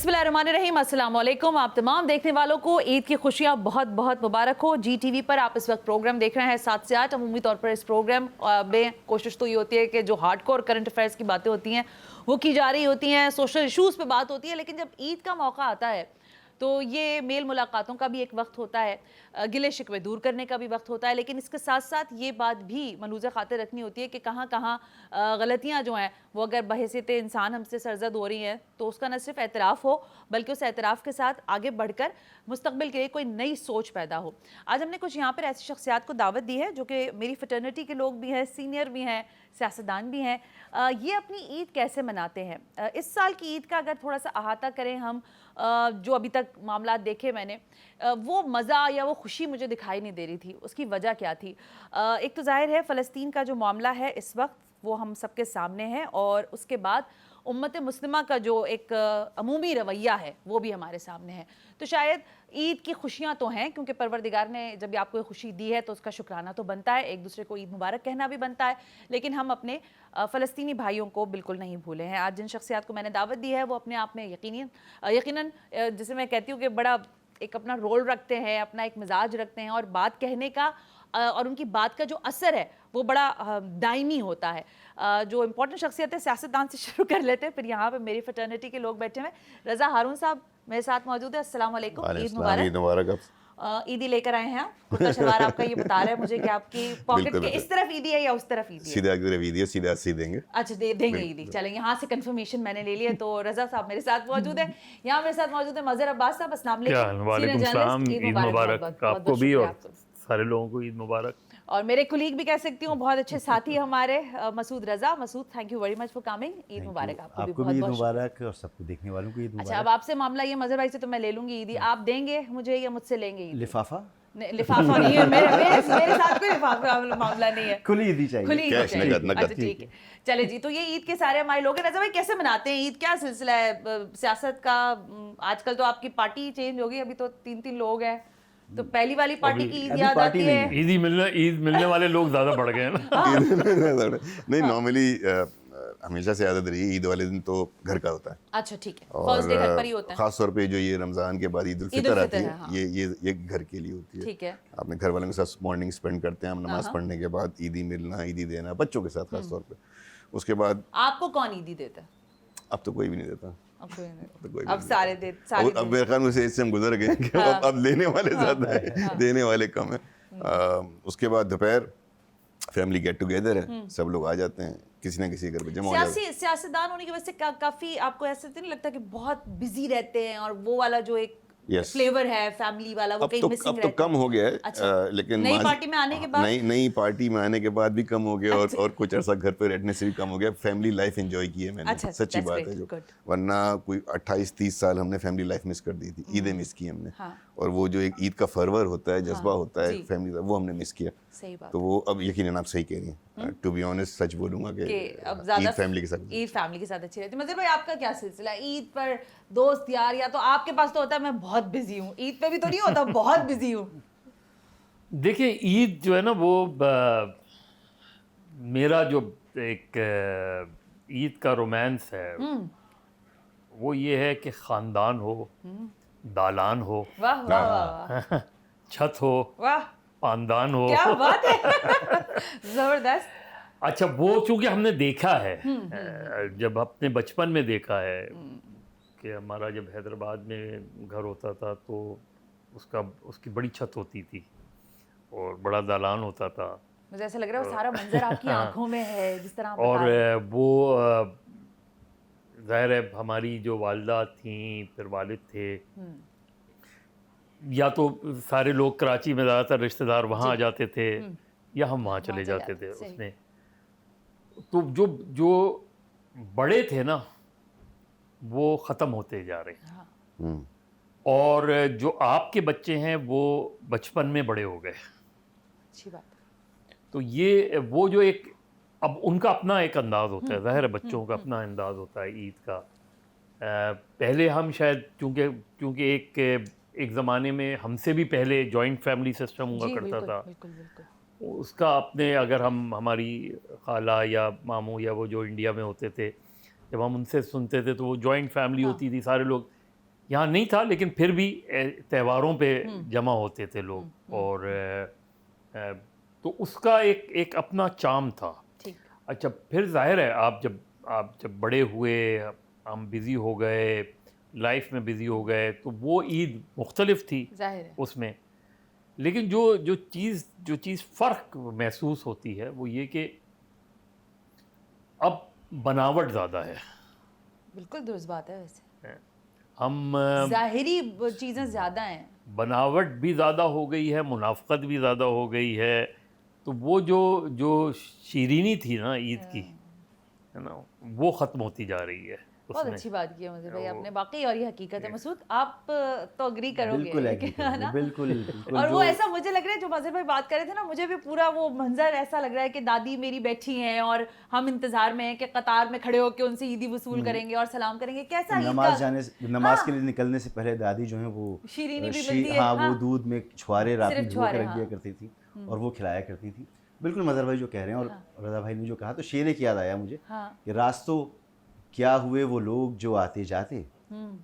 बिस्मिल्लाहिर्रहमानिर्रहीम, अस्सलाम वालेकुम। आप तमाम देखने वालों को ईद की खुशियाँ बहुत बहुत मुबारक हो। GTV पर आप इस वक्त प्रोग्राम देख रहे हैं 7 से 8। अमूमी तौर पर इस प्रोग्राम में कोशिश तो ये होती है कि जो हार्डकोर करंट अफेयर्स की बातें होती हैं वो की जा रही होती हैं, सोशल इशूज़ पे बात होती है। लेकिन जब ईद का मौका आता है तो ये मेल मुलाकातों का भी एक वक्त होता है, गिले शिकवे दूर करने का भी वक्त होता है। लेकिन इसके साथ साथ ये बात भी मलूज़ खातिर रखनी होती है कि कहाँ कहाँ गलतियाँ जो हैं वो अगर बहैसियत इंसान हमसे सरजद हो रही हैं तो उसका न सिर्फ एतराफ़ हो बल्कि उस एतराफ़ के साथ आगे बढ़कर मुस्तक़बिल के लिए कोई नई सोच पैदा हो। आज हमने कुछ यहाँ पर ऐसी शख्सियात को दावत दी है जो कि मेरी फ्रेटर्निटी के लोग भी हैं, सीनियर भी हैं, सियासतदान भी हैं। ये अपनी ईद कैसे मनाते हैं, इस साल की ईद का अगर थोड़ा सा अहाता करें हम, जो अभी तक मामला देखे मैंने, वो मज़ा या वो खुशी मुझे दिखाई नहीं दे रही थी। उसकी वजह क्या थी? एक तो ज़ाहिर है फ़लस्तीन का जो मामला है इस वक्त वो हम सबके सामने है, और उसके बाद उम्मत मुस्लिमा का जो एक अमूमी रवैया है वो भी हमारे सामने है। तो शायद ईद की खुशियाँ तो हैं, क्योंकि परवरदिगार ने जब भी आपको खुशी दी है तो उसका शुक्राना तो बनता है, एक दूसरे को ईद मुबारक कहना भी बनता है। लेकिन हम अपने फ़लस्तीनी भाइयों को बिल्कुल नहीं भूले हैं। आज जिन शख्सियात को मैंने दावत दी है वो अपने आप में यकीनन जिसे मैं कहती हूँ कि बड़ा एक अपना रोल रखते हैं, अपना एक मिजाज रखते हैं, और बात कहने का और उनकी बात का जो असर है वो बड़ा दायमी होता है। जो इम्पोर्टेंट शख्सियत है, सियासतदान से शुरू कर लेते हैं, फिर यहाँ पे मेरी फ्रेटर्निटी के लोग बैठे हुए हैं। रज़ा हारून साहब मेरे साथ मौजूद है। अस्सलाम वालेकुम, ईद मुबारक। ईदी लेकर आए हैं आप, कुर्ता शलवार आपका ये बता रहा है मुझे कि आपकी पॉकेट के इस तरफ ईदी है या उस तरफ ईदी है? सीधा ईदी है, सीधा सी देंगे। अच्छा, देंगे ईदी। चलें, यहाँ से कंफर्मेशन मैंने ले लिया। तो रज़ा साहब मेरे साथ मौजूद है, यहाँ मेरे साथ मौजूद है मज़हर अब्बास साहब। अस्सलाम वालेकुम सलाम, ईद मुबारक आपको भी और सारे लोगों को ईद मुबारक। और मेरे कुलीग भी कह सकती हूँ, बहुत अच्छे साथी हमारे, Masood Raza. Masood, thank you very much for coming. Eid मुबारक आपको भी बहुत बहुत मुबारक, और सबको देखने वालों को ईद मुबारक। अच्छा, अब आपसे मामला ये, मज़हर भाई से तो मैं ले लूंगी ईदी, आप देंगे मुझे या मुझसे लेंगे? लिफाफा लिफाफा नहीं है मेरे साथ, कोई लिफाफा मामला नहीं है, खुली ईदी चाहिए, खुली ईदी चाहिए। अच्छा ठीक है, चले जी। तो ये ईद के सारे हमारे लोग हैं। रज़ा भाई कैसे मनाते हैं ईद, क्या सिलसिला है सियासत का? आजकल तो आपकी पार्टी चेंज हो गई, अभी तो 3-3 लोग हैं, तो पहली वाली पार्टी की ईद याद आती है? ईद मिलने वाले लोग ज्यादा बढ़ गए हैं ना। नहीं, नॉर्मली हमेशा से आदत रही है, ईद वाले दिन तो घर का होता है। अच्छा ठीक है, फर्स्ट डे घर पर ही होता है। खास तौर पे जो ये रमजान के बाद ईद उल फितर आती है, हाँ। ये घर के लिए होती है। ठीक है, अपने घर वालों के साथ मॉर्निंग स्पेंड करते हैं हम, नमाज पढ़ने के बाद ईदी मिलना, ईदी देना बच्चों के साथ खास तौर पे। उसके बाद आपको कौन ईदी देता है? अब तो कोई भी नहीं देता, अब सारे अब मेरे ख्याल में इससे हम गुजर गए कि अब लेने वाले ज्यादा है, देने वाले कम है। उसके बाद दोपहर फैमिली गेट टुगेदर है, सब लोग आ जाते हैं, किसी ना किसी घर पे जमा हो जाते हैं। सियासतदान होने की वजह से काफी आपको ऐसा तो नहीं लगता कि बहुत बिजी रहते हैं, और वो वाला जो एक फ्लेवर है फैमिली वाला वो कहीं मिसिंग रहता है? अब तो कम हो गया है। अच्छा, लेकिन नई पार्टी में आने के बाद, नई पार्टी में आने के बाद भी कम हो गया, और कुछ अर्सा घर पे रहने से भी कम हो गया। फैमिली लाइफ एंजॉय की है मैंने। अच्छा, सच्ची बात है जो, वरना कोई 28-30 साल हमने फैमिली लाइफ मिस कर दी थी, ईदें मिस की हमने। और वो जो एक ईद का फरवर होता है, जज्बा होता है फैमिली का, वो हमने मिस किया। सही बात। तो वो अब यकीनन आप सही कह रही हैं, टू बी ऑनेस्ट सच बोलूंगा कि अब ज़्यादा ईद फैमिली के साथ अच्छी रहती है। मतलब भाई आपका क्या सिलसिला ईद पर? दोस्त यार, या तो आपके पास तो होता है मैं बहुत बिजी हूँ, ईद पे भी तो नहीं होता बहुत बिजी हूँ। देखिए, ईद जो है ना वो मेरा जो एक ईद का रोमांस है वो ये है कि ख़ानदान हो, दालान हो, वाह वाह वाह, छत हो, वाह, पानदान हो। क्या बात है जबरदस्त। अच्छा, वो चूंकि हमने देखा है, जब अपने बचपन में देखा है कि हमारा जब हैदराबाद में घर होता था तो उसकी बड़ी छत होती थी और बड़ा दालान होता था। मुझे ऐसा लग रहा है वो सारा मंजर आपकी आंखों में है जिस तरह आप और बता रहे हैं। वो ज़ाहिर है हमारी जो वालिदा थी, फिर वालिद थे, या तो सारे लोग कराची में, ज़्यादातर रिश्तेदार वहाँ आ जाते थे या हम वहाँ चले जाते थे उसमें। तो जो बड़े थे ना वो ख़त्म होते जा रहे हैं, और जो आपके बच्चे हैं वो बचपन में बड़े हो गए। अच्छी बात है। तो ये वो जो एक, अब उनका अपना एक अंदाज़ होता है, ज़ाहिर है बच्चों का अपना अंदाज़ होता है ईद का। पहले हम शायद क्योंकि एक ज़माने में हमसे भी पहले जॉइंट फैमिली सिस्टम हुआ करता था। उसका अपने, अगर हम हमारी खाला या मामू या वो जो इंडिया में होते थे, जब हम उनसे सुनते थे तो वो जॉइंट फैमिली होती थी, सारे लोग यहाँ नहीं था, लेकिन फिर भी त्योहारों पे जमा होते थे लोग, और तो उसका एक अपना चार्म था। ठीक। अच्छा, फिर जाहिर है आप जब बड़े हुए, हम बिज़ी हो गए, लाइफ में बिज़ी हो गए, तो वो ईद मुख्तलिफ थी जाहिर है। उसमें। लेकिन जो चीज़ फ़र्क महसूस होती है वो ये कि अब बनावट ज़्यादा है। बिल्कुल दुरुस्त बात है। वैसे हम ज़ाहिरी चीज़ें ज़्यादा हैं। बनावट भी ज़्यादा हो गई है, मुनाफ़क़त भी ज़्यादा हो गई है, तो वो जो शीरीनी थी ना ईद की, है ना, वो ख़त्म होती जा रही है बहुत उसमें। अच्छी बात की है मुझे भाई आपने, वाकई, और ये हकीकत है। मसूद, आप तो अग्री करोगे बिल्कुल agree है करूंगा, ना? बिल्कुल बिल्कुल। और वो जो ऐसा मुझे लग रहा है, जो मज़हर भाई बात कर रहे थे ना, मुझे भी पूरा वो मंजर ऐसा लग रहा है कि दादी मेरी बैठी हैं और हम इंतजार में हैं कि कतार में खड़े होकर उनसे ईदी वसूल करेंगे और सलाम करेंगे। कैसा ईद नमाज का नमाज के लिए निकलने से पहले दादी जो है वो शीरीनी भी मिलती है। हाँ, हाँ। वो दूध में छुआरे रात में सिर्फ भिगो के छुआरे, रख दिया हाँ। करती थी और वो खिलाया करती थी। बिल्कुल मदर भाई जो कह रहे हैं, और रज़ा भाई ने जो कहा, तो शेर एक याद आया मुझे हाँ। कि रास्तों क्या हुए वो लोग जो आते जाते,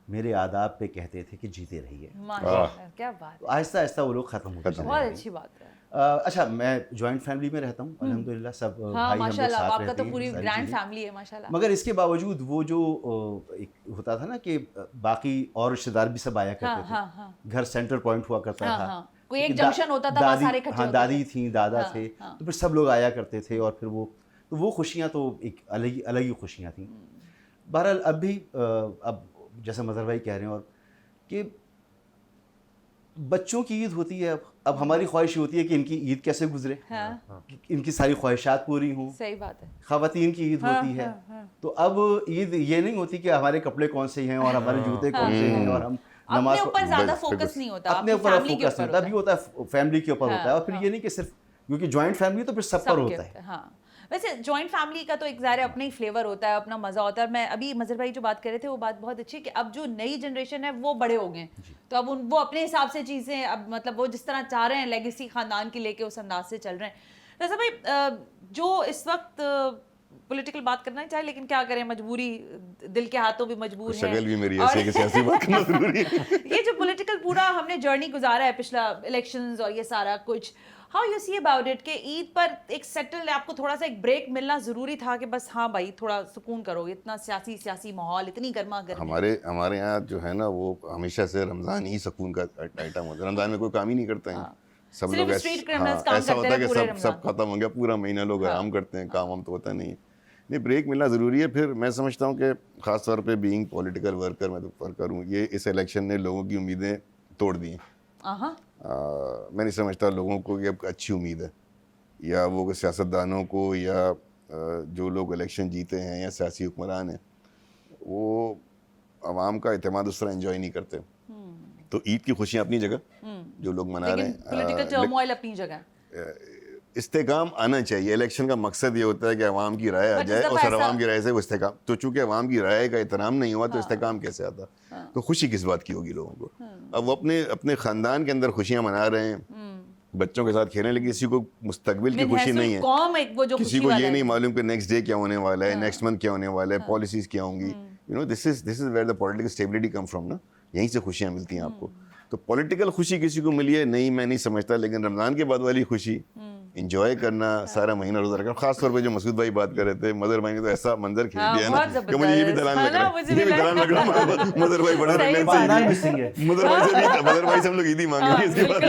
मेरे आदाब पे कहते थे कि जीते रहिए। माशाल्लाह, क्या बात तो आहिस्ता आहिस्ता वो लोग खत्म होते है, चले बहुत गए। अच्छी बात है। अच्छा, मैं जॉइंट फैमिली में रहता हूँ अल्हम्दुलिल्लाह, सब हाँ, भाई हम लोग माशाल्लाह, साथ आपका रहते तो हैं, पूरी सारी ग्रैंड चीज़ें। फैमिली है माशाल्लाह। मगर इसके बावजूद वो जो एक होता था ना कि बाकी और रिश्तेदार भी सब आया करते हाँ, थे। हाँ, हाँ। घर सेंटर पॉइंट हुआ करता हाँ, था। हाँ। कोई एक कि जंक्शन होता था, वहाँ सारे इकट्ठे हाँ, होते दादी थे। थी, दादा हाँ, थे, हाँ। तो फिर सब लोग आया करते थे, और फिर वो खुशियाँ तो एक अलग ही खुशियाँ थी। बहरहाल अब भी अब जैसा मज़हर भाई कह रहे हैं, और कि बच्चों की ईद होती है, अब हमारी ख्वाहिश होती है कि इनकी ईद कैसे गुजरे, हाँ, इनकी सारी ख्वाहिशात पूरी हों। सही बात है। ख़वातीन की ईद हाँ, होती है, हाँ, हाँ। तो अब ईद ये नहीं होती कि हमारे कपड़े कौन से हैं और हमारे जूते कौन से हैं और हम अपने नमाज ऊपर ज्यादा बस, फोकस बिल्कुल। नहीं होता, अपने आपकी ऊपर फैमिली के फोकस ऊपर नहीं होता, अभी होता है फैमिली के ऊपर होता है, और फिर हाँ। ये नहीं कि सिर्फ क्योंकि जॉइंट फैमिली तो फिर सब पर सबके होता ऊपर, है। हाँ। वैसे जॉइंट फैमिली का तो एक ज़ाहिर है अपना ही फ्लेवर होता है, अपना मज़ा होता है। और मैं अभी मज़हर भाई जो बात कर रहे थे वो बात बहुत अच्छी है कि अब जो नई जनरेशन है वो बड़े हो गए, तो अब वो अपने हिसाब से चीज़ें, अब मतलब वो जिस तरह चाह रहे हैं लेगेसी ख़ानदान की लेके उस अंदाज से चल रहे हैं। वैसे भाई जो इस वक्त पॉलिटिकल बात करना ही चाहिए, लेकिन क्या करें, मजबूरी, दिल के हाथों भी मजबूर है। शक्ल भी मेरी ऐसी है कि सियासी बात करना जरूरी है। ये जो पॉलिटिकल पूरा हमने जर्नी गुजारा है, पिछला इलेक्शंस और ये सारा कुछ, how you see about it कि ईद पर एक सेटल, आपको थोड़ा सा एक ब्रेक मिलना जरूरी था कि बस हाँ भाई थोड़ा सुकून करो, इतना सियासी माहौल, इतनी गर्मा गर्मी। हमारे यहाँ जो है ना, वो हमेशा से रमज़ान ही सुकून का आइटम होता है। रमज़ान में कोई काम ही नहीं करते हैं। सब सिर्फ लोग street criminals काम ऐसा करते होता है हैं कि पूरे सब रमज़ान। खत्म हो गया, पूरा महीना लोग आराम करते हैं, काम वाम तो होता नहीं है। नहीं, ब्रेक मिलना ज़रूरी है। फिर मैं समझता हूँ कि ख़ास तौर पे बीइंग पॉलिटिकल वर्कर, मैं तो वर्कर हूँ, ये इस इलेक्शन ने लोगों की उम्मीदें तोड़ दी हैं। मैं नहीं समझता लोगों को ये अब अच्छी उम्मीद है, या वो सियासतदानों को, या जो लोग इलेक्शन जीते हैं या सियासी हुक्मरान हैं, वो आवाम का एतमाद उस तरह एंजॉय नहीं करते। तो ईद की खुशियाँ अपनी जगह, जो लोग मना रहे लेकिन हैं, पॉलिटिकल टर्मोइल अपनी जगह। इस्तेकाम आना चाहिए। इलेक्शन का मकसद ये होता है कि अवाम की राय आ But जाए, इस और दफा सर ऐसा- अवाम की राय से वो इस्तेकाम, तो चूंकि अवाम की राय का एहतराम नहीं हुआ तो इस्तेकाम कैसे आता? तो खुशी किस बात की होगी लोगों को? अब वो अपने ख़ानदान के अंदर खुशियाँ मना रहे हैं, बच्चों के साथ खेल रहे हैं, लेकिन किसी को मुस्तकबिल की खुशी नहीं है। कौम एक वो जो किसी खुशी को वाला ये है। नहीं मालूम कि नेक्स्ट डे क्या होने वाला है, नेक्स्ट मंथ क्या होने वाला है, पॉलिसीज क्या होंगी। You know, this is where the political stability come from ना, यहीं से खुशियाँ मिलती हैं आपको। तो पॉलिटिकल खुशी किसी को मिली है नहीं, मैं नहीं समझता, लेकिन रमज़ान के बाद वाली खुशी इंजॉय करना, सारा महीना रोजा रखना। खास तौर पे जो मसूद भाई बात कर रहे थे, मदर भाई ने तो ऐसा मंजर खींच हाँ, दिया ना बहुत कि मुझे ये भी जबरदस्त। दलान हाँ लग ना, रहा है, मुझे ये भी भी दलान लग रहा है। मदर भाई बड़े सही रंगीन बात से है। मिसिंग है। मदर भाई से हम लोग ईदी हाँ, मांगेंगे इसके बाद।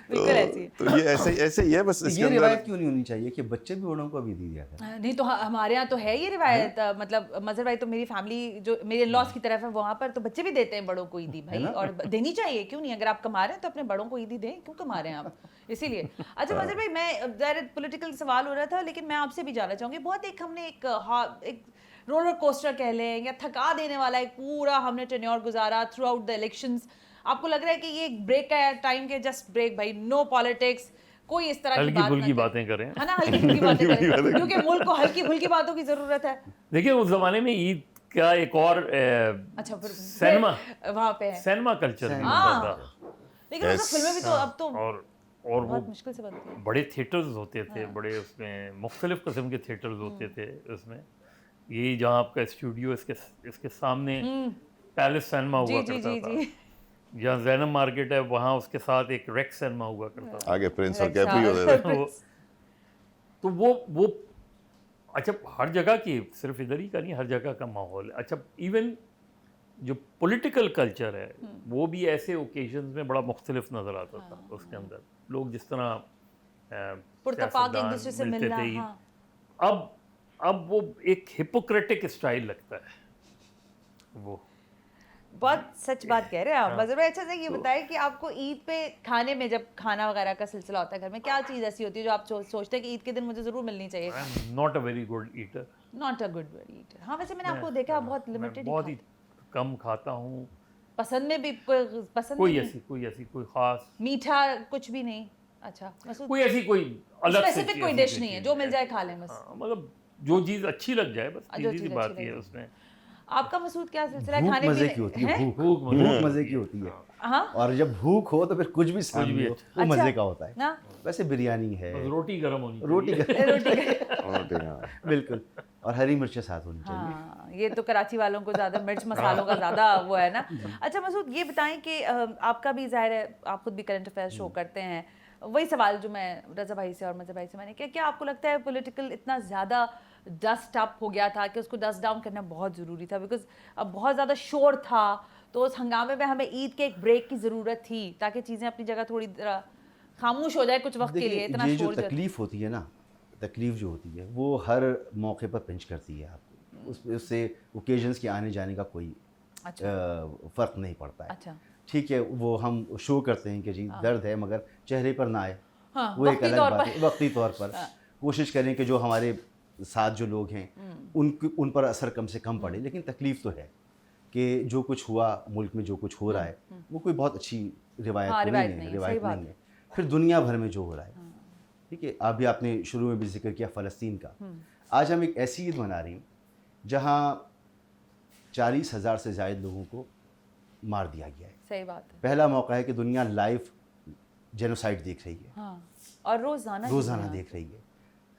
बिल्कुल ऐसे, बिल्कुल ऐसे। तो ये ऐसे ही है बस। इसके ये अंदर रिवायत क्यों नहीं होनी चाहिए कि बच्चे भी बड़ों को भी दी जाता है? नहीं तो हमारे यहाँ तो है ये रिवायत, मतलब मजहर भाई तो मेरी फैमिली जो मेरे लॉस की तरफ है वहाँ पर तो बच्चे भी देते हैं बड़ों को ईदी भाई, और देनी चाहिए, क्यों नहीं? अगर आप कमा रहे हैं तो अपने बड़ों को ईदी दें, क्यों कमा रहे हैं आप, इसीलिए। अच्छा मजहर भाई, मैं डायरेक्ट पॉलिटिकल सवाल हो रहा था, लेकिन मैं आपसे भी जानना चाहूँगी, बहुत हमने एक रोलर कोस्टर कह लें या थका देने वाला एक पूरा हमने टेन्योर गुजारा थ्रू आउट द इलेक्शंस। आपको लग रहा है कि ये एक ब्रेक का टाइम के, जस्ट ब्रेक भाई, नो पॉलिटिक्स, कोई इस तरह की हल्की बात फुल्की ना बातें करें। है ना, हल्की फुल्की बातें करें, क्योंकि मुल्क को हल्की फुल्की बातों की जरूरत है। देखिए उस ज़माने में ईद का एक और अच्छा, फिर सिनेमा वहाँ पे है, सिनेमा कल्चर भी हाँ। होता था, लेकिन उस फिल्में भी तो अब तो और वो बहुत मुश्किल से बनती है। बड़े थिएटर्स होते थे, बड़े उसमें मुख्तलिफ किस्म के थिएटर्स होते थे उसमें। यही जहाँ आपका स्टूडियो इसके सामने पैलेस सिनेमा हुआ जी करता जी था, जी जहाँ जैनब मार्केट है वहाँ उसके साथ एक रेक्स सिनेमा हुआ करता था। आगे प्रिंस और कैप्री होते थे। तो वो अच्छा हर जगह की, सिर्फ इधर ही का नहीं, हर जगह का माहौल है। अच्छा इवन जो पॉलिटिकल कल्चर है वो भी ऐसे ओकेजन्स में बड़ा मुख्तलिफ नज़र आता था। उसके अंदर लोग जिस तरह पुरतपाक एक दूसरे से मिलते मिलना, थे, हाँ। अब वो एक हिपोक्रेटिक स्टाइल लगता है वो। बहुत सच बात कह रहे हैं आप। हाँ। मज़र भाई, अच्छा से ये बताएं कि आपको ईद पे खाने में, जब खाना वगैरह का सिलसिला होता है घर में, क्या चीज़ ऐसी होती है जो आप सोचते हैं कि ईद के दिन मुझे ज़रूर मिलनी चाहिए? I am not a very good eater. Not a good eater. हाँ, वैसे मैंने आपको देखा बहुत लिमिटेड ही बहुत ही कम खाता हूँ। पसंद में भी पसंद कोई में ऐसी कोई खास, मीठा कुछ भी नहीं? अच्छा, मसूद कोई ऐसी कोई अलग से स्पेसिफिक कोई ऐसी डिश कोई नहीं है, चीज़ जो मिल जाए खा लें बस। हाँ, मतलब जो चीज़ अच्छी लग जाए बस, जो सीधी सी चीज़ बात अच्छी ही है लगे। उसमें। आपका मसूद क्या सिलसिला है भूख खाने मज़े पीने? की होती है, हैं? भूख मज़े की होती है। हाँ, और जब भूख हो तो फिर कुछ भी सामने हो अच्छा। वो मज़े अच्छा। का होता है। ना वैसे बिरयानी है, बस रोटी गर्म होनी रोटी चाहिए। रोटी हाँ। बिल्कुल, और हरी मिर्चें साथ होनी चाहिए। हाँ, ये तो कराची वालों को ज़्यादा मिर्च मसालों का ज़्यादा वो है ना। अच्छा मसूद, ये बताएं कि आपका भी ज़ाहिर है, आप खुद भी करंट अफेयर शो करते हैं। वही सवाल जो मैं रज़ा भाई से और मज़हर भाई से मैंने किया, क्या आपको लगता है पॉलिटिकल इतना ज़्यादा डस्ट अप हो गया था कि उसको डस्ट डाउन करना बहुत ज़रूरी था? बिकॉज अब बहुत ज़्यादा शोर था, तो उस हंगामे में हमें ईद के एक ब्रेक की ज़रूरत थी ताकि चीज़ें अपनी जगह थोड़ी खामोश हो जाए कुछ वक्त के लिए। देखिए, इतना ये जो शोर तकलीफ होती है ना, तकलीफ जो होती है वो हर मौके पर पिंच करती है आपको। उससे ओकेजन्स के आने जाने का कोई अच्छा फ़र्क नहीं पड़ता है। अच्छा, ठीक है, वो हम शो करते हैं कि जी दर्द है, मगर चेहरे पर ना आए, हाँ, वो एक वक्ती अलग तौर बात पर। है। वक्ती तौर पर कोशिश करें कि जो हमारे साथ जो लोग हैं उन पर असर कम से कम पड़े। लेकिन तकलीफ़ तो है कि जो कुछ हुआ मुल्क में, जो कुछ हो रहा है वो कोई बहुत अच्छी रिवायत हाँ, तो रिवायत नहीं नहीं है, है, रिवायत सही बात नहीं है। फिर दुनिया भर में जो हो रहा है, ठीक है, अभी आपने शुरू में भी जिक्र किया फ़लस्तीन का। आज हम एक ऐसी ईद मना रहे हैं जहाँ 40,000 से ज़ायद लोगों को मार दिया गया है। सही बात है। पहला मौका है कि दुनिया लाइव जेनोसाइड देख रही है, हाँ, और रोज़ाना देख रही है।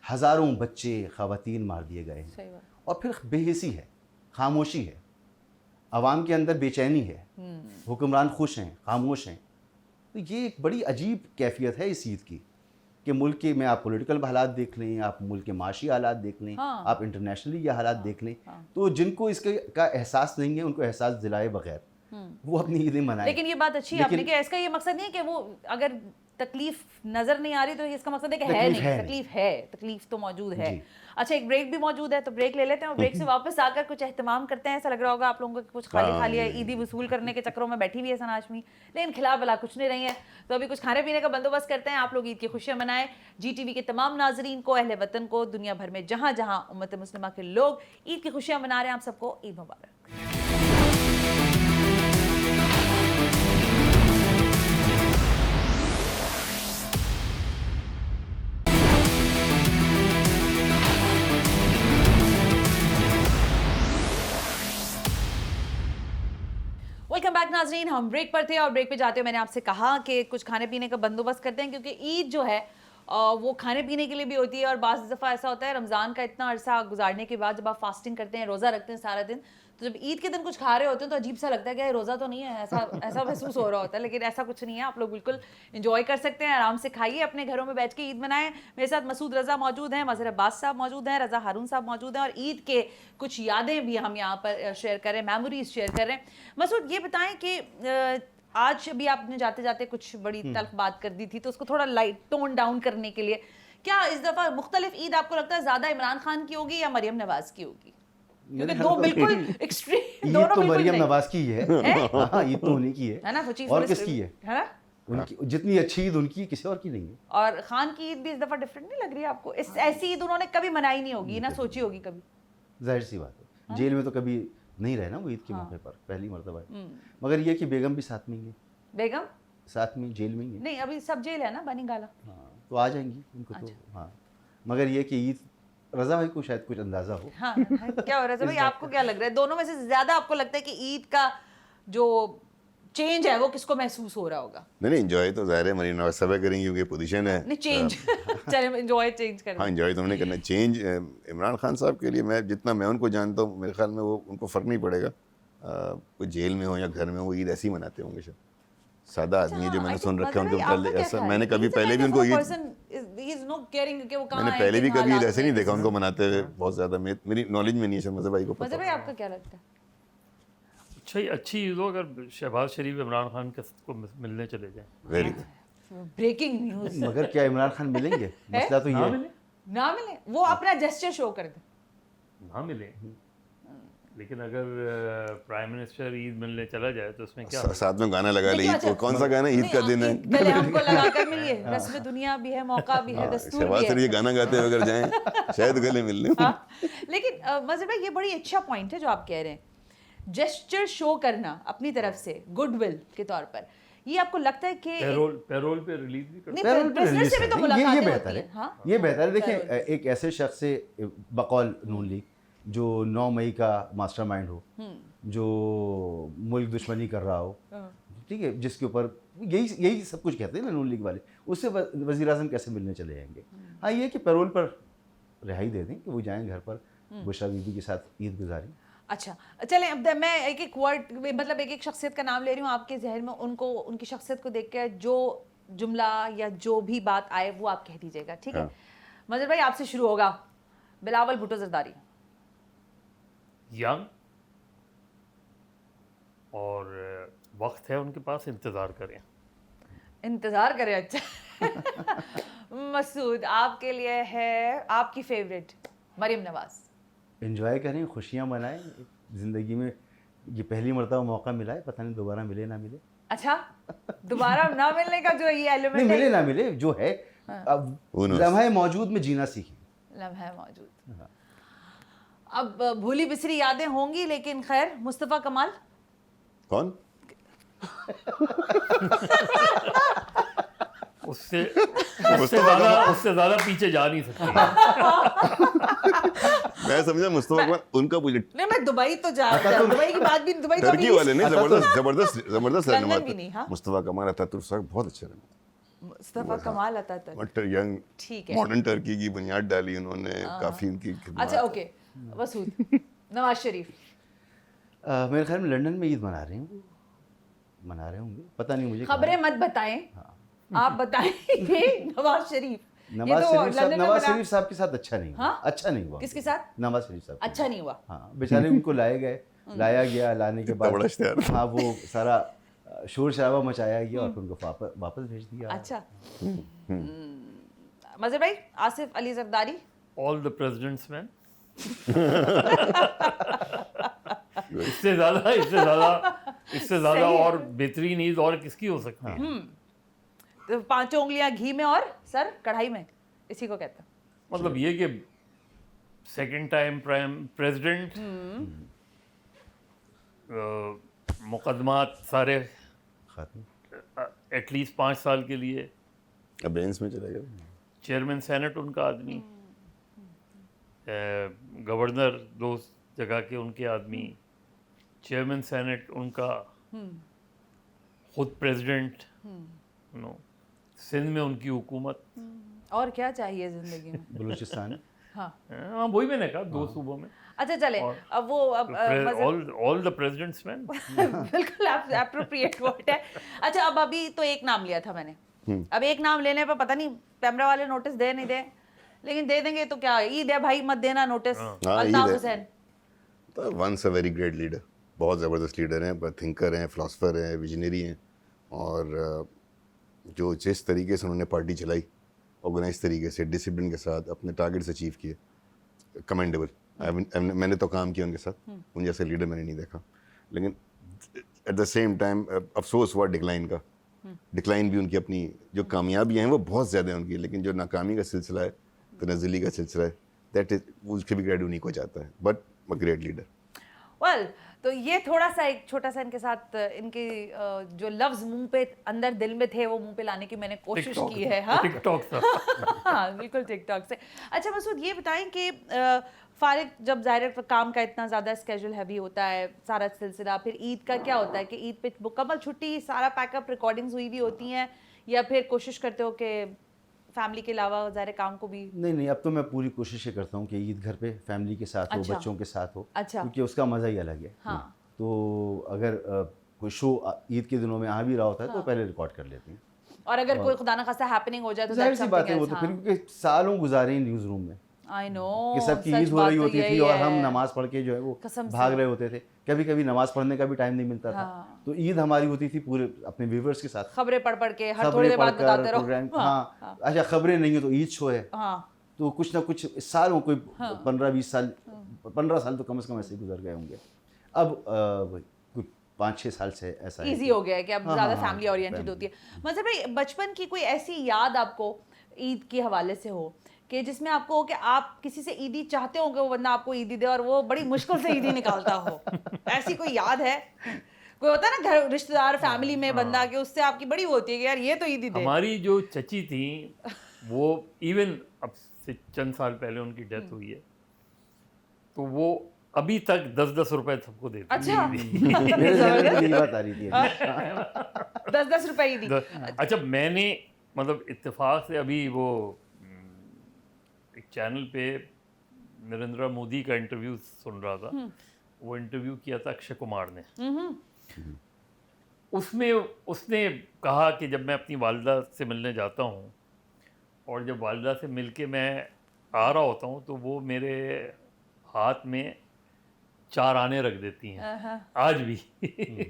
हज़ारों बच्चे, ख़वातीन मार दिए गए हैं। सही बात। और फिर बेहिसी है, खामोशी है, आवाम के अंदर बेचैनी है, हुक्मरान खुश हैं, खामोश हैं। तो ये एक बड़ी अजीब कैफियत है इस ईद की कि मुल्क के में आप पॉलिटिकल हालात देख लें, आप मुल्क के माशी हालात देख लें, हाँ। आप इंटरनेशनली ये हालात देख लें, तो जिनको इसके का एहसास नहीं है उनको एहसास दिलाए बगैर वो अपनी ईदें मनाएं। लेकिन ये बात अच्छी है आपने कि इसका ये मकसद नहीं है कि वो अगर तकलीफ नजर नहीं आ रही तो इसका मकसद है कि है नहीं, तकलीफ तो मौजूद है। जी। अच्छा, एक ब्रेक भी मौजूद है, तो ब्रेक ले लेते हैं और ब्रेक से वापस आकर कुछ एहतमाम करते हैं। ऐसा लग रहा होगा आप लोगों को कि कुछ खाली खाली है, ईदी वसूल करने के चक्करों में बैठी हुई है सना हाशमी, लेकिन खिलाफ वाला कुछ नहीं रही है। तो अभी कुछ खाने पीने का बंदोबस्त करते हैं, आप लोग ईद की खुशियां मनाएं। GTV के तमाम नाजरीन को, अहले वतन को, दुनिया भर में जहां जहां उम्मत मुस्लिमा के लोग ईद की खुशियां मना रहे हैं, आप सबको ईद मुबारक। वेलकम बैक नाजरीन, हम ब्रेक पर थे और ब्रेक पे जाते हुए मैंने आपसे कहा कि कुछ खाने पीने का बंदोबस्त करते हैं, क्योंकि ईद जो है वो खाने पीने के लिए भी होती है। और बाज़ दफ़ा ऐसा होता है रमज़ान का इतना अरसा गुजारने के बाद जब आप फास्टिंग करते हैं, रोज़ा रखते हैं सारा दिन, तो जब ईद के दिन कुछ खा रहे होते हैं तो अजीब सा लगता है कि रोज़ा तो नहीं है, ऐसा महसूस हो रहा होता है। लेकिन ऐसा कुछ नहीं है, आप लोग बिल्कुल एंजॉय कर सकते हैं, आराम से खाइए, अपने घरों में बैठ के ईद मनाएं। मेरे साथ मसूद रज़ा मौजूद हैं, मज़हर अब्बास साहब मौजूद हैं, रज़ा हारून साहब मौजूद हैं, और ईद के कुछ यादें भी हम यहाँ पर शेयर कर रहे हैं, मेमोरीज शेयर कर रहे हैं। मसूद, ये बताएं कि आज अभी आपने जाते जाते कुछ बड़ी तल्ख बात कर दी थी, तो उसको थोड़ा लाइट टोन डाउन करने के लिए क्या इस दफ़ा मुख्तलिफ ईद आपको लगता है ज़्यादा इमरान खान की होगी या मरियम नवाज की होगी? क्योंकि दो बिल्कुल एक्सट्रीम, दोनों तो बिल्कुल मरियम नहीं नवाज की है, हाँ, ईद तो उन्हीं की है ना, which is और what is किसकी है? है ना? उनकी जितनी अच्छी ईद उनकी, किसी और की नहीं है। और खान की ईद भी इस दफा डिफरेंट नहीं लग रही है आपको? इस ऐसी ईद उन्होंने कभी मनाई नहीं होगी ना, सोची होगी कभी? जाहिर सी बात है, जेल में तो कभी नहीं रहे ना वो ईद के मौके पर, पहली मरतबा है। मगर ये कि बेगम भी साथ में ही है, बेगम साथ में जेल में ही है। नहीं, अभी सब जेल है ना, बनी गाला। हाँ, तो आ जाएंगी उनको तो, हाँ। मगर ये कि ईद, रज़ा भाई को शायद कुछ अंदाजा हो। हाँ, क्या हो रहा है भाई, आपको क्या लग रहा है, दोनों में से ज्यादा आपको लगता है कि ईद का जो चेंज है वो किसको महसूस हो रहा होगा? नहीं, एंजॉय तो ज़ाहिर है मरीम नवाज साहब करेंगी क्योंकि पोजीशन है। नहीं, चेंज चले एंजॉय चेंज कर। हाँ, एंजॉय तो उन्हें करना। चेंज इमरान खान साहब के लिए, मैं जितना मैं उनको जानता हूँ, मेरे ख्याल में वो उनको फ़र्क नहीं पड़ेगा। कोई जेल में हो या घर में हो, ईद ऐसे ही मनाते होंगे शायद। सादा आदमी है जो मैंने सुन रखा है उनके पहले ऐसा, मैंने कभी पहले भी उनको ईद, मैंने पहले भी कभी ईद ऐसे नहीं देखा उनको मनाते हुए बहुत ज़्यादा। मेरी नॉलेज में नहीं है, शायद मज़हर भाई को पता। मज़हर भाई आपका क्या लगता है? अच्छी ईद हो अगर शहबाज शरीफ इमरान खान को मिलने चले जाएं। Very good. Breaking news. मगर क्या इमरान खान मिलेंगे? मसला तो ये है। ना मिले, वो अपना जेस्चर शो कर दे। ना मिले, लेकिन अगर प्राइम मिनिस्टर ईद मिलने चला जाए तो उसमें क्या साथ में गाना लगा ले, ईद को कौन सा गाना, ईद का दिन है, गले हमको लगा कर मिलिए, रस्म दुनिया भी है, मौका भी है, दस्तूर शहबाज भी है। शरीफ ये गाना गाते हुए अगर जाएं शायद गले मिल लें। लेकिन मज़हर भाई ये बड़ी अच्छा पॉइंट है जो आप कह रहे हैं, जेस्चर शो करना अपनी तरफ से गुडविल के तौर पर, ये आपको लगता है कि पैरोल पे रिलीज भी करते नहीं, पैरोल पे प्रेसिडेंट रिलीज से भी तो करते हैं। मुलाकातें ये होती बेहतर हैं, है। हाँ? ये बेहतर है। देखिए एक ऐसे शख्स से बकौल नून लीग जो 9 मई का मास्टरमाइंड हो, जो मुल्क दुश्मनी कर रहा हो, ठीक है, जिसके ऊपर यही सब कुछ कहते हैं ना नून लीग वाले, उससे वज़ीर आज़म कैसे मिलने चले जाएंगे? हाँ, ये कि पैरोल पर रिहाई दे दें कि वो जाएं घर पर बुशरा बीबी के साथ ईद गुजारें। अच्छा चलें, अब मैं एक एक वर्ड, मतलब एक एक शख्सियत का नाम ले रही हूँ आपके जहन में, उनको उनकी शख्सियत को देख कर जो जुमला या जो भी बात आए वो आप कह दीजिएगा, ठीक है? मज़हर भाई आपसे शुरू होगा। बिलावल भुट्टो जरदारी। यंग और वक्त है उनके पास, इंतज़ार करें। इंतजार करें, अच्छा। मसूद आपके लिए है आपकी फेवरेट मरियम नवाज। एंजॉय करें, खुशियाँ मनाएं, ज़िंदगी में ये पहली मरतबा मौका मिला है, पता नहीं दोबारा मिले ना मिले। अच्छा, दोबारा ना मिलने का जो ये नहीं, एलिमेंट मिले ना मिले जो है, अब लम्हा मौजूद में जीना सीखें। लम्हा मौजूद। अब भूली बिसरी यादें होंगी, लेकिन खैर, मुस्तफ़ा कमाल। कौन? उससे ज़्यादा पीछे जा नहीं सकते। मैं समझा मुस्तफा कमाल उनका पूछे। नहीं, मैं दुबई तो जा दुबई की बात भी, दुबई तो टर्की वाले नहीं, जबरदस्त रहने लंदन भी नहीं, हाँ? मुस्तफा कमाल अतातुर्क साहब बहुत अच्छे रहने। मुस्तफ़ा कमाल अतातुर्क, यंग, ठीक है। मॉडर्न टर्की की बुनियाद डाली उन्होंने, काफी उनकी खिदमत। अच्छा ओके, मसूद। नवाज शरीफ। मेरे ख्याल में लंदन में ईद मना रहे होंगे, पता नहीं मुझे। खबरें मत बताएं, आप बताएंगे नवाज शरीफ। नवाज शरीफ साहब के साथ अच्छा नहीं हुआ। हाँ? अच्छा नहीं हुआ। किसके साथ? नवाज शरीफ साहब। अच्छा नहीं हुआ। हाँ, बेचारे उनको लाया गया, लाने के बाद बड़ा इश्तेहार। हाँ, वो सारा शोर शराबा मचाया गया और फिर उनको वापस भेज दिया। अच्छा। मज़हर भाई, Asif Ali Zardari. All the presidents man. इससे ज्यादा और बेहतरीन ईद और किसकी हो सकती है? तो 5 उंगलियां घी में और सर कढ़ाई में, इसी को कहते हैं। मतलब ये कि सेकंड टाइम प्राइम प्रेसिडेंट, मुकदमात सारे एटलीस्ट 5 साल के लिए, अबेंस में चले गए, चेयरमैन सेनेट उनका आदमी, गवर्नर 2 जगह के उनके आदमी, चेयरमैन सेनेट उनका, खुद प्रेसिडेंट, सिंध में उनकी हुकूमत। और क्या चाहिए जिंदगी में? बलूचिस्तान। हाँ, वही मैंने कहा 2 सूबों में। अच्छा चले, अब वो ऑल द प्रेसिडेंट्स मैन। बिल्कुल एप्रोप्रिएट वर्ड है। अच्छा, अब अभी तो एक नाम लिया था मैंने, अब एक नाम लेने पर पता नहीं कैमरा वाले नोटिस दे नहीं दे, लेकिन दे देंगे तो क्या, ईद है भाई, मत देना notice. Altaf Hussain. Once a very great leader, बहुत ज़बरदस्त लीडर हैं, थिंकर हैं, फिलासफर हैं, विजनरी हैं, और जो जिस तरीके से उन्होंने पार्टी चलाई, ऑर्गेनाइज तरीके से, डिसिप्लिन के साथ अपने टारगेट्स अचीव किए, कमेंडेबल। मैंने तो काम किया उनके साथ, उन जैसे लीडर मैंने नहीं देखा। लेकिन एट द सेम टाइम अफसोस हुआ डिक्लाइन का। डिक्लाइन भी उनकी अपनी, जो कामयाबियाँ हैं वो बहुत ज़्यादा हैं उनकी, लेकिन जो नाकामी का सिलसिला है, तनज़्ज़ुली का सिलसिला है, दैट इज उसके भी क्रेडिट उन्हीं को जाता है, but a great leader. Well, तो ये थोड़ा सा एक छोटा सा इनके साथ इनके जो लफ्ज मुंह पे अंदर दिल में थे वो मुंह पे लाने की मैंने कोशिश की है। हाँ, टिकटॉक था। हाँ बिल्कुल, टिकटॉक से। अच्छा मसूद, ये बताएं कि फारिग जब ज़ाहिर काम का इतना ज़्यादा स्केड्यूल हैवी होता है, सारा सिलसिला, फिर ईद का क्या होता है कि ईद पे मुकम्मल छुट्टी, सारा पैकअप, रिकॉर्डिंग्स हुई भी होती हैं, या फिर कोशिश करते हो कि फैमिली के अलावा ज़ाहिर काम को भी? नहीं, अब तो मैं पूरी कोशिश ये करता हूँ कि ईद घर पे फैमिली के साथ हो, अच्छा। बच्चों के साथ हो। अच्छा। क्योंकि उसका मज़ा ही अलग है। हाँ। तो अगर कोई शो ईद के दिनों में आ भी रहा होता है तो पहले रिकॉर्ड कर लेती हैं। और अगर कोई खुदा ना खास्ता हैपनिंग हो जाए तो जाहिर सी बात है, वो तो फिर क्योंकि सालों गुजारे हैं न्यूज़ रूम में आई नो कि सबकी ईद हो रही होती थी और हम नमाज पढ़ के जो है वो कसम से। भाग रहे होते थे। कभी कभी नमाज पढ़ने का भी टाइम नहीं मिलता था। तो ईद हमारी होती थी पूरे अपने व्यूवर्स के साथ, खबरें पढ़ के हर थोड़ी खबरें देर बाद पढ़कर बताते रहो। प्रोग्राम। हाँ, अच्छा खबरें नहीं है तो ईद शो है, हाँ तो कुछ ना कुछ सालों कोई 15-20 साल 15 साल तो कम से कम ऐसे ही गुजर गए होंगे। अब कुछ 5-6 साल से ऐसा है इजी हो गया है कि अब हाँ, ज्यादा हाँ, फैमिली हाँ, ओरिएंटेड family। होती है। मतलब भाई बचपन की कोई ऐसी याद आपको ईद के हवाले से हो कि जिसमें आपको हो कि आप किसी से ईदी चाहते हो कि वो बंदा आपको ईदी दे और वो बड़ी मुश्किल से ईदी निकालता हो, ऐसी कोई याद है? कोई होता है ना घर रिश्तेदार फैमिली में बंदा कि उससे आपकी बड़ी वो होती है कि यार ये तो ईदी दे। हमारी जो चची थी वो इवन अब से चंद साल पहले उनकी डेथ हुई है, तो वो अभी तक 10-10 रुपए सबको देती अच्छा मेरे ज़हन में यही बात आ रही थी। 10-10 रुपए ईदी। अच्छा, मैंने मतलब इत्तेफाक से अभी वो एक चैनल पे नरेंद्र मोदी का इंटरव्यू सुन रहा था, वो इंटरव्यू किया था अक्षय कुमार ने। उसमें उसने कहा कि जब मैं अपनी वालिदा से मिलने जाता हूँ और जब वालिदा से मिल के मैं आ रहा होता हूँ तो वो मेरे हाथ में 4 आने रख देती हैं, आज भी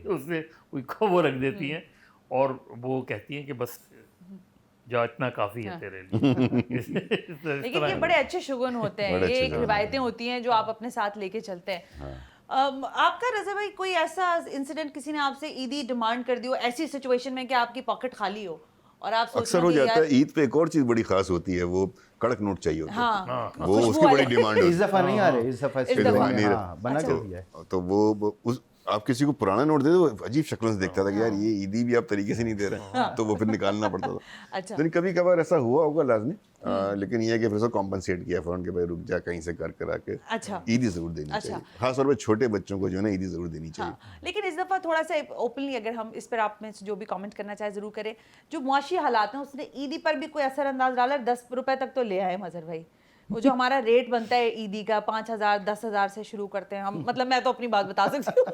उससे वो रख देती हैं और वो कहती हैं कि बस जा, इतना काफ़ी है तेरे लिए। लेकिन ये बड़े अच्छे शुगुन होते हैं, बड़े ये अच्छे एक शुगुन रिवायतें होती हैं जो आप अपने साथ लेके चलते हैं। आपका रज़ा भाई कोई ऐसा इंसिडेंट किसी ने आपसे ईदी डिमांड कर दी हो ऐसी सिचुएशन में कि आपकी पॉकेट खाली हो और आप सोच अक्सर रहे हो कि जाता यार है। ईद पे एक और चीज़ बड़ी खास होती है, वो कड़क नोट चाहिए होता है। हाँ वो खुशबू उसकी बड़ी वाले। डिमांड होती इस दफ़ा नहीं आ रहे, इस दफ़ा इस दफ़ा नहीं रहे। हाँ, बना कर दिया है। तो वो आप किसी को पुराना नोट दे दो, वो अजीब शक्ल से देखता था कि यार ये ईदी भी आप तरीके से नहीं दे रहे, तो वो फिर निकालना पड़ता था। अच्छा तो कभी कभार ऐसा हुआ होगा लाजमी, लेकिन ये है कि फिर उसको कॉम्पनसेट किया फ़ौरन के भाई रुक जा, कहीं से कर करा के अच्छा ईदी ज़रूर देनी अच्छा। चाहिए। खास तौर पे छोटे बच्चों को जो है ना ईदी ज़रूर देनी चाहिए। हाँ, लेकिन इस दफ़ा थोड़ा सा ओपनली अगर हम इस पर आप में से जो भी कमेंट करना चाहे ज़रूर करें, जो मुआशी हालात हैं उसने ईदी पर भी कोई असर-अंदाज डाला? 10 रुपए तक तो ले आए मजहर भाई, वो जो हमारा रेट बनता है ईदी का 5,000 10,000 से शुरू करते हैं हम, मतलब मैं तो अपनी बात बता सकती हूँ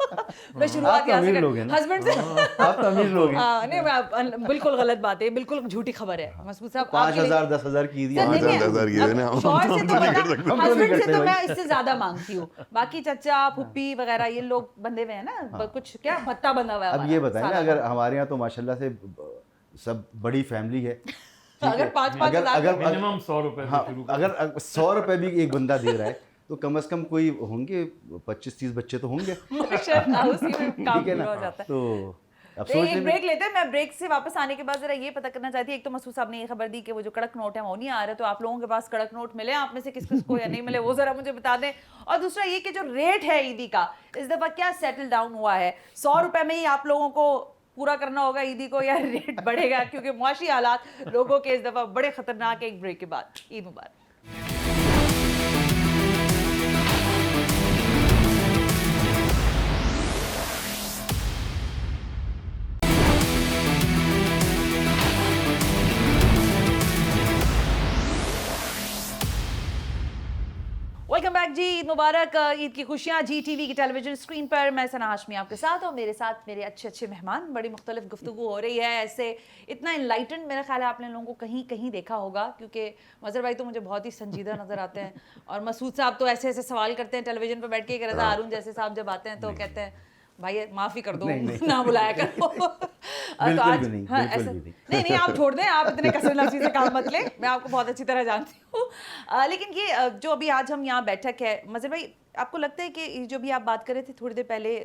मैं शुरुआत आप तो यहाँ से अमीर लोग हैं ना। हस्बैंड से आप तो अमीर लोग हैं। हाँ नहीं मैं बिल्कुल गलत बात है, बिल्कुल झूठी खबर है मसूद साहब। 5,000 10,000 की ईदी सर, पाँच देखिए, हजार, 10,000 की है ना, अब हम शौहर से तो तो नहीं बंदा- कर सकते। हम तो नहीं हस्बैंड से करते तो भाई। मैं इससे ज्यादा मांगती हूँ, बाकी चचा फुप्पी वगैरह ये लोग बंधे हुए हैं ना, कुछ क्या भत्ता बंधा हुआ है अब हमारा ये बताएं ना, सालाना। अगर हमारे यहाँ तो माशाल्लाह से सब बड़ी फैमिली है, ठीक अगर है? 5,000 अगर मिनिमम 100 रुपए हाँ, से शुरू अगर 100 रुपए भी एक बंदा दे रहा है तो कम से कम कोई होंगे 25-30 बच्चे तो होंगे, माशाल्लाह, उसी में काम ठीक है पूरा ना? हो जाता है। तो अब तो सोच एक लें ब्रेक लेते हैं। मैं ब्रेक से वापस आने के बाद जरा ये पता करना चाहती हूँ, एक तो मसूद साहब ने ये खबर दी कि वो जो कड़क नोट है वो नहीं आ रहे, तो आप लोगों के पास कड़क नोट मिले आप में से किस किस को या नहीं मिले वो जरा मुझे बता दें। और दूसरा ये कि जो रेट है ईदी का इस दफा क्या सेटल डाउन हुआ है? 100 रुपए में ही आप लोगों को पूरा करना होगा ईदी को या रेट बढ़ेगा? क्योंकि मुआशी हालात लोगों के इस दफा बड़े खतरनाक है। एक ब्रेक के बाद ईद मुबारक। वेलकम बैक जी, ईद मुबारक। ईद की खुशियाँ जी टीवी की टेलीविजन स्क्रीन पर मैं सना हाशमी आपके साथ और मेरे साथ मेरे अच्छे अच्छे मेहमान। बड़ी मुख्तलिफ गुफ्तगू हो रही है, ऐसे इतना इनलाइटेंड मेरा ख्याल है आपने लोगों को कहीं कहीं देखा होगा, क्योंकि मजहर भाई तो मुझे बहुत ही संजीदा नजर आते हैं और मसूद साहब तो ऐसे ऐसे सवाल करते हैं टेलीविजन पर बैठ के कि रज़ा हारून जैसे साहब जब आते हैं तो कहते हैं भाई माफ़ी कर दो, ना बुलाया करो। तो आज भी नहीं, हाँ, बिल्कुल ऐसा भी नहीं। नहीं आप छोड़ दें, आप इतने कसर लफ्ज़ी से काम मत लें, मैं आपको बहुत अच्छी तरह जानती हूँ। लेकिन ये जो अभी आज हम यहाँ बैठक है, मज़हर भाई आपको लगता है कि जो भी आप बात कर रहे थे थोड़ी देर पहले,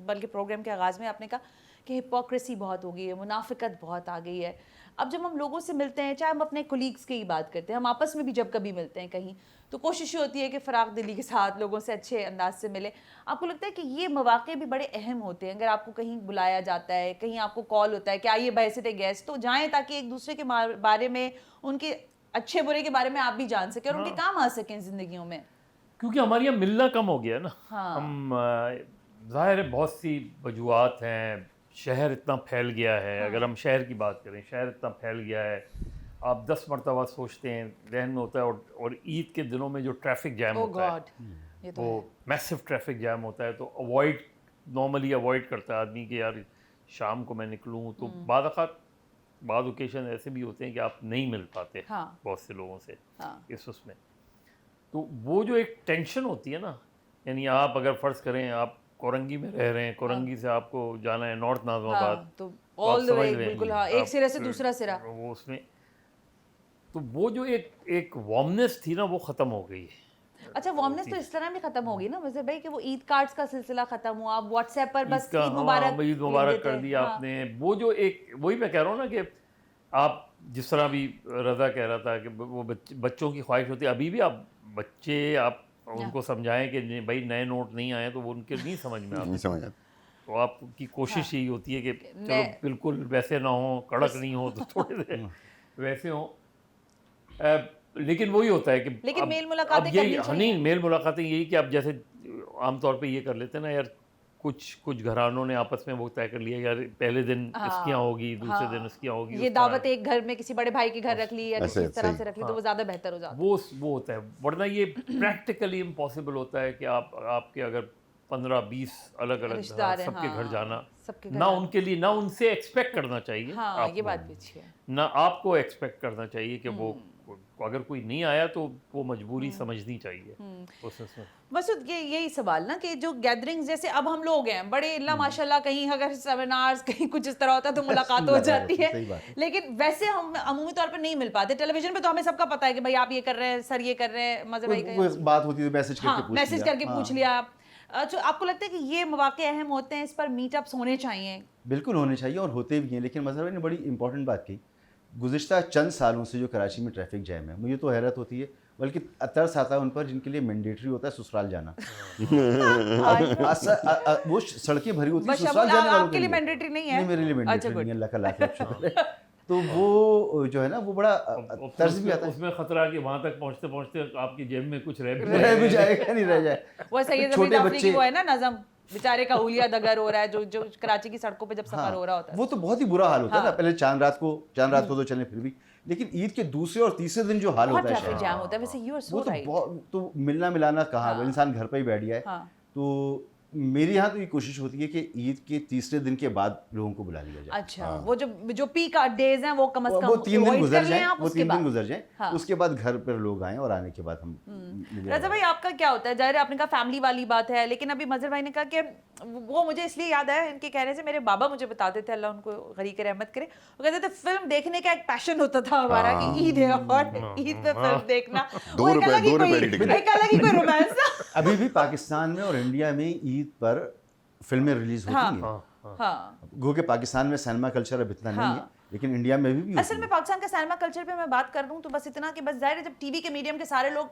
बल्कि प्रोग्राम के आगाज़ में आपने कहा कि हिपोक्रेसी बहुत हो गई है, मुनाफिकत बहुत आ गई है। अब जब हम लोगों से मिलते हैं, चाहे हम अपने कोलीग्स की ही बात करते हैं, हम आपस में भी जब कभी मिलते हैं कहीं, तो कोशिश होती है कि फ़राग दिली के साथ लोगों से अच्छे अंदाज से मिले। आपको लगता है कि ये मौक़े भी बड़े अहम होते हैं? अगर आपको कहीं बुलाया जाता है, कहीं आपको कॉल होता है कि आइए बहैसियत गेस्ट तो जाएँ, ताकि एक दूसरे के बारे में, उनके अच्छे बुरे के बारे में आप भी जान सकें और उनके काम आ सकें ज़िंदगियों में। क्योंकि हमारे यहाँ मिलना कम हो गया ना। हाँ। हम ज़ाहिर है बहुत सी वजूहात हैं, शहर इतना फैल गया है। अगर हम शहर की बात करें, शहर इतना फैल गया है, आप 10 मरतबा सोचते हैं, जहन में होता है। और ईद के दिनों में जो ट्रैफिक जैम ओह होता है, गॉड, ये तो वो मैसिव ट्रैफिक जैम होता है, तो अवॉइड नॉर्मली अवॉइड करता है आदमी कि यार शाम को मैं निकलूँ, तो बाद ओकेशन ऐसे भी होते हैं कि आप नहीं मिल पाते हाँ। बहुत से लोगों से हाँ। इस उसमें। तो वो जो एक टेंशन होती है ना, यानी आप अगर फ़र्ज़ करें आप कोरंगी में रह रहे हैं, कोरंगी से आपको जाना है नॉर्थ नाज़िमाबाद, हाँ, तो तो आप ऑल द वे समझ रहे हैं। बिल्कुल हाँ, एक आप, सिरे से दूसरा सिरा। वो उसमें तो वो जो एक वार्मनेस थी ना वो ख़त्म हो गई है। अच्छा, वार्मनेस तो इस तरह भी खत्म होगी ना वैसे भाई कि वो ईद कार्ड्स का सिलसिला खत्म हुआ, आप व्हाट्सएप पर बस ईद ईद मुबारक ईद लिख मुबारक देते कर हैं। दिया हाँ। आपने। वो जो एक वही मैं कह रहा हूँ ना कि आप जिस तरह भी रज़ा कह रहा था कि वो बच्चों की ख्वाहिश होती है, अभी भी आप बच्चे आप उनको समझाएं कि नहीं भाई नए नोट नहीं आए तो वो उनके नहीं समझ में नहीं आते। समझ आता। तो आपकी कोशिश यही होती है कि चलो नए- बिल्कुल वैसे ना हो, कड़क नहीं हो तो थोड़े से वैसे हो। लेकिन वही होता है कि लेकिन अब- मेल मुलाकातें अब यही करनी हाँ, चाहिए। नहीं मेल मुलाकातें यही कि अब जैसे आमतौर पे ये कर लेते हैं ना यार, कुछ घरानों ने आपस में वो तय कर लिया यार पहले दिन इसकी यहाँ होगी, दूसरे दिन उसकी यहाँ होगी। ये उस दावत तरह। एक घर में किसी बड़े भाई के घर रख ली या ऐसे, किसी तरह सही। से रख ली तो वो ज्यादा बेहतर हो जाता वो होता है, वरना ये प्रैक्टिकली इम्पॉसिबल होता है कि आपके अगर 15-20 अलग-अलग रिश्तेदार हैं, सबके हाँ, घर जाना, सबके घर ना जाना। उनके लिए ना उनसे एक्सपेक्ट करना चाहिए हाँ, आपको, ये बात भी अच्छी है। ना आपको एक्सपेक्ट करना चाहिए कि वो अगर कोई नहीं आया तो वो मजबूरी समझनी चाहिए उस उसमें। मसूद, ये यही सवाल ना कि जो गैदरिंग्स जैसे अब हम लोग हैं बड़े इल्ला माशाल्लाह, कहीं अगर सेमिनार्स कहीं कुछ इस तरह होता है तो मुलाकात हो जाती है, सही बात है। लेकिन वैसे हम अमूमी तौर पर नहीं मिल पाते। टेलीविजन पे तो हमें सबका पता है कि भाई आप ये कर रहे हैं, सर ये कर रहे हैं, मज़े भाई कोई बात होती है तो मैसेज करके हाँ, पूछ मैसेज लिया। करके पूछ लिया आप। अच्छा, आपको लगता है कि ये मौके अहम होते हैं, इस पर मीटअप्स होने चाहिए? बिल्कुल होने चाहिए और होते भी हैं, लेकिन मज़हर भाई ने बड़ी इंपॉर्टेंट बात कही। गुज़िश्ता चंद सालों से जो कराची में ट्रैफिक जैम है, मुझे तो हैरत होती है, बल्कि तरस आता है उन पर जिनके लिए मैंडेटरी होता है ससुराल जाना। वो सड़कें भरी होती है ससुराल जाने वालों आपके लिए मैंडेटरी नहीं है? नहीं, मेरे लिए अच्छा, मैंडेटरी good. नहीं है, अल्लाह का लाख लाख शुक्र है। तो वो जो है ना वो बड़ा तर्ज भी आता है। उसमें खतरा कि वहां तक पहुंचते पहुंचते आपकी जेब में कुछ रह रह भी जाएगा नहीं रह जाए। वो सैयद छोटे अमीर जाफरी की बच्चे वो है ना नज़म, बेचारे का हुलिया दगर हो रहा है जो कराची की सड़कों पे जब सफर हो रहा होता है। वो तो बहुत ही बुरा हाल होता है ना। पहले चांद रात को तो चले फिर भी, लेकिन ईद के दूसरे और तीसरे दिन जो हाल बहुत होता है ट्रैफिक शहर जैम होता है। वैसे यू आर वो सो तो राइट। बहुत, तो मिलना मिलाना कहाँ, वो इंसान घर पर ही बैठ गया है। हाँ। तो मेरे यहाँ तो ये कोशिश होती है कि ईद के तीसरे दिन के बाद लोगों को बुला लिया जाए। अच्छा, वो जो पीक डेज हैं वो कम से कम वो 3 दिन avoid गुजर कर लें जाएं, आप वो उसके 3 दिन बाद। गुजर जाएं, हाँ। उसके बाद घर पर लोग आएं और आने के बाद हम मिलें। रज़ा भाई, आपका क्या होता है? जाहिर है आपने कहा फैमिली वाली बात है, लेकिन अभी मजहर भाई ने कहा कि वो मुझे इसलिए याद है इनके कहने से, मेरे बाबा मुझे बताते थे, अल्लाह उनको गरीक रहमत करे, वो कहते थे फिल्म देखने का एक पैशन होता था हमारा कि ईद है और ईद पे फिल्म देखना वो एक अलग ही कोई रोमांस था। अभी भी पाकिस्तान में और इंडिया में ईद पर फिल्में रिलीज होती हैं। हाँ, गो के पाकिस्तान में सिनेमा कल्चर अब इतना नहीं है, लेकिन इंडिया में भी असल में पाकिस्तान का सिनेमा कल्चर पे मैं बात कर दूं तो बस इतना कि बस जाहिर है जब टीवी के मीडियम के सारे लोग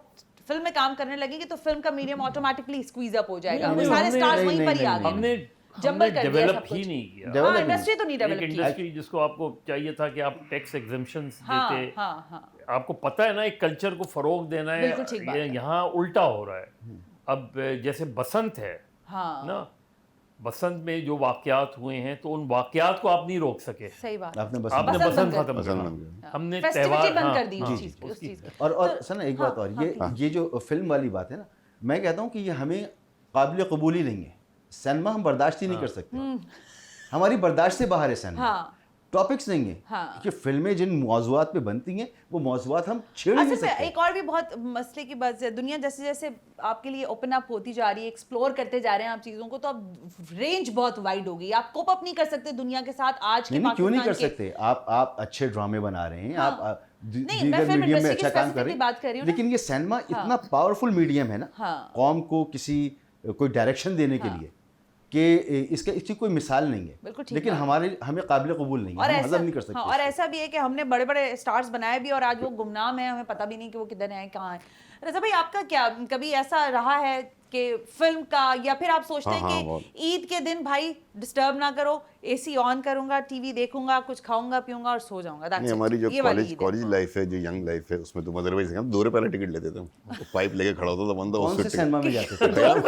फिल्म में काम करने लगेंगे तो फिल्म का मीडियम ऑटोमेटिकली स्क्वीज अप हो जाएगा। वो सारे स्टार्स वहीं पर ही आ गए। हमने जंबल कर दिया डेवलप सब ही कुछ। नहीं किया। Develop हाँ, नहीं। इंडस्ट्री तो नहीं एक डेवलप की। इंडस्ट्री जिसको आपको चाहिए था कि आप टैक्स एग्जेम्पशंस हाँ, देते, हाँ। आपको पता है ना एक कल्चर को फरोग देना है, बिल्कुल ठीक बात है। यहाँ उल्टा हो रहा है। अब जैसे बसंत है हाँ, ना, बसंत में जो वाकयात हुए हैं तो उन वाकयात को आप नहीं रोक सके। सही बात। आपने बस आपने बसंत बसंत बंद कर खत्म बसंत कर बंद दिया। हमने फेस्टिविटी त्योहार बंद कर दी हाँ, उस चीज की, उस चीज की। और सर ना एक बात और, ये जो फिल्म वाली बात है ना, मैं कहता हूँ कि ये हमें काबिल कबूल ही नहीं है। सिनेमा हम बर्दाश्त ही नहीं कर सकते, हमारी बर्दाश्त से बाहर है सिनेमा। हाँ। टॉपिक्स नहीं है, हाँ। क्योंकि फिल्में जिन मौजूआत पे बनती हैं वो मौजूआत हम छेड़ नहीं असल में सकते। एक और भी बहुत मसले की बात है, दुनिया जैसे जैसे आपके लिए ओपन अप होती जा रही है, एक्सप्लोर करते जा रहे हैं आप चीज़ों को, तो अब रेंज बहुत वाइड हो गई। आप कोप अप नहीं कर सकते दुनिया के साथ आज के नहीं, क्यों नहीं कर पाकिस्तान के। सकते? आप अच्छे ड्रामे बना रहे हैं, आप नहीं, मैं दीगर फिल्म मीडियम में इंडस्ट्री अच्छा की काम कर रहे specifically बात कर रही हैं, हूँ ना। लेकिन ये सिनेमा इतना पावरफुल मीडियम है ना, हाँ। कौम को कोई डायरेक्शन देने के लिए कि इसकी कोई मिसाल नहीं है। बिल्कुल ठीक लेकिन बात हमें काबिल कबूल नहीं है, और हम ऐसा हजम नहीं कर सकते हाँ, और ऐसा भी है कि हमने बड़े बड़े स्टार्स बनाए भी और आज वो गुमनाम है, हमें पता भी नहीं कि वो किधर हैं, कहाँ हैं। रज़ा भाई, आपका क्या कभी ऐसा रहा है कि फिल्म का, या फिर आप सोचते हैं कि ईद के दिन भाई डिस्टर्ब ना करो, एसी ऑन करूंगा, टीवी देखूंगा, कुछ खाऊंगा पीऊंगा और सो जाऊंगा? नहीं, हमारी जो कॉलेज लाइफ है, जो यंग लाइफ है, उसमें तो मदरवाइज से हम 2 रुपए वाला टिकट लेते थे। तो पाइप लेके खड़ा होता था बंदा, कौन से उससे सिनेमा में जाते थे?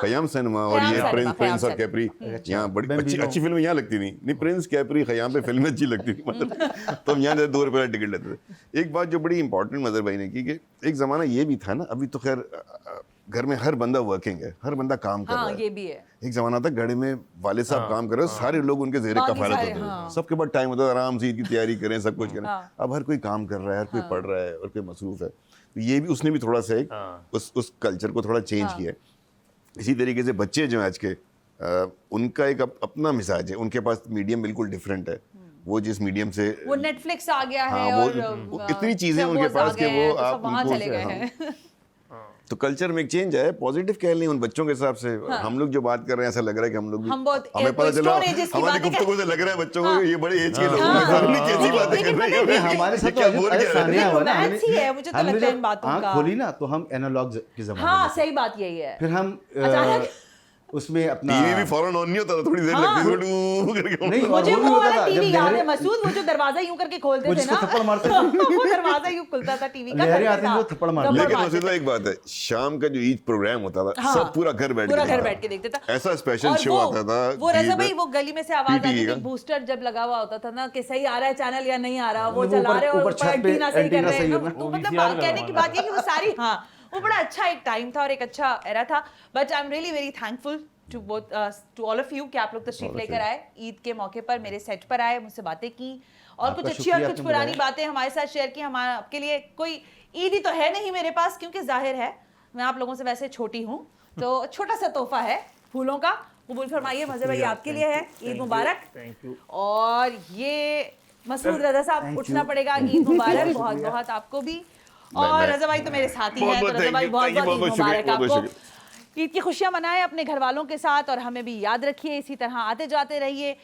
खयाम सिनेमा और ये प्रिंस और कैपरी, यहाँ बड़ी अच्छी फिल्म यहाँ लगती थी। नहीं, प्रिंस कैपरी खयाम पे फिल्में अच्छी लगती थी, मतलब तो हम यहाँ 2 रुपए वाला टिकट लेते थे। एक बात जो बड़ी इंपॉर्टेंट मदर भाई ने की कि एक ज़माना ये भी था ना, अभी तो खैर घर में हर बंदा वर्किंग है, हर बंदा काम कर रहा हाँ है। ये भी है। एक जमाना था घड़ी में वाले साहब काम कर रहे हो, सारे लोग उनके ज़ेरे बाकी कफालत सारे, होते थे, हाँ। सबके पास टाइम होता था, आराम से ईद की तैयारी करें, सब कुछ करें। हाँ। अब हर कोई काम कर रहा है, हर कोई पढ़ रहा है, और कोई मसरूफ है। तो ये भी उसने भी थोड़ा सा एक उस कल्चर को थोड़ा चेंज किया है। इसी तरीके से बच्चे जो हैं आज के, उनका एक अपना मिजाज है, उनके पास मीडियम बिल्कुल डिफरेंट है। वो जिस मीडियम से वो नेटफ्लिक्स आ गया है, हाँ, और वो इतनी चीजें सब उनके वो आ पास कि गए वो हैं, तो आप सब वहाँ उनको चले गए हाँ। हैं। तो कल्चर में एक चेंज है, पॉजिटिव कह लें उन बच्चों के हिसाब से। हम लोग जो बात कर रहे हैं, ऐसा लग रहा है कि हम लोग भी, हम बहुत हमें पता चला stone ages की हमारी बातें गुफ्तगू से लग रहा है बच्चों को ये बड़े एज के लोग हैं, हाँ। सामने कैसी बातें कर रहे लेकिन हैं, हमारे साथ ये तो क्या बोल अरे क्या रहे हैं? सानिया हुआ ना, रोमांस ही है, मुझे तो हमने लगता है जब इन बातों आँख का। खोली ना तो हम एनालॉग के जमाने हाँ में थे। सही बात यही है। फिर हम अचानक उसमें अपना टीवी भी फौरन ऑन नहीं होता था, थोड़ी देर लगती थी, डू करके नहीं, और मुझे वो भी वो होता वाला था टीवी जब याद है लहरें मसूद, वो जो दरवाजा यूं करके खोलते वो थे जिसको ना, थप्पड़ मारते थे। वो दरवाजा यूं खुलता था टीवी का, लहरें करके आती थी, था। वो थप्पड़ मारते थप्पड़ लेकिन मारते वैसे तो थे। एक बात है, शाम का जो ईद प्रोग्राम होता था, हाँ, सब पूरा घर बैठ पूरा के घर देखता बैठ के देखते था। ऐसा स्पेशल और शो वो- आता था वो रजा टीवी भाई, पे। वो गली में से आवाज आती PTE थी, का। बूस्टर जब लगा हुआ होता था ना कि सही आ रहा है चैनल या नहीं आ रहा, वो वो चला ऊपर- रहे और ऊपर ऊपर छत पे एंटीना सही कर एंटीना रहे सही हैं। करना। तो वो मतलब VCR कहने की लगाना। बात ये कि वो सारी, हाँ वो बड़ा अच्छा एक टाइम था और एक अच्छा एरा था। But I am really very thankful to both, to all of you कि आप लोग तशरीफ लेकर आए, ईद के मौके पर मेरे सेट पर आए, मुझसे बातें की और आपका कुछ अच्छी शुक्रिया और कुछ आपने पुरानी बुलाया। बातें हमारे साथ शेयर की। हमारे आपके लिए कोई ईद ही तो है नहीं मेरे पास, क्योंकि जाहिर है मैं आप लोगों से वैसे छोटी हूँ, तो छोटा सा तोहफा है फूलों का, कबूल फरमाइए। मज़े भाई आपके लिए है, ईद मुबारक। Thank you. और ये मसूद रजा साहब, उठना पड़ेगा, ईद मुबारक बहुत बहुत आपको भी। और मैं- रजा भाई तो मेरे साथ ही बहुत हैं, तो बहुत रजा thank भाई you, बहुत thank you, बहुत ईद बहुत शुक्रिया, मुबारक बहुत आपको। ईद की खुशियां मनाएं अपने घर वालों के साथ, और हमें भी याद रखिए, इसी तरह आते जाते रहिए।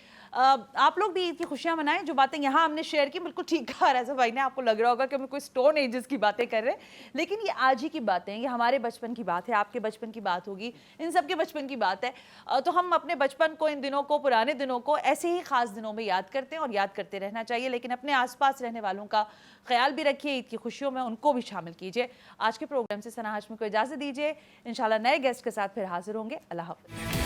आप लोग भी ईद की खुशियां मनाएं। जो बातें यहाँ हमने शेयर की, बिल्कुल ठीक कहा रजा भाई ने, आपको लग रहा होगा कि हम कोई स्टोन एजेस की बातें कर रहे हैं, लेकिन ये आज ही की बातें हैं, ये हमारे बचपन की बात है, आपके बचपन की बात होगी, इन सब के बचपन की बात है। तो हम अपने बचपन को, इन दिनों को, पुराने दिनों को ऐसे ही खास दिनों में याद करते हैं और याद करते रहना चाहिए। लेकिन अपने आसपास रहने वालों का ख्याल भी रखिए, ईद की खुशियों में उनको भी शामिल कीजिए। आज के प्रोग्राम से सना हाशमी को इजाज़त दीजिए, इंशाल्लाह नए गेस्ट के साथ फिर हाजिर होंगे। अल्लाह हाफ़िज़।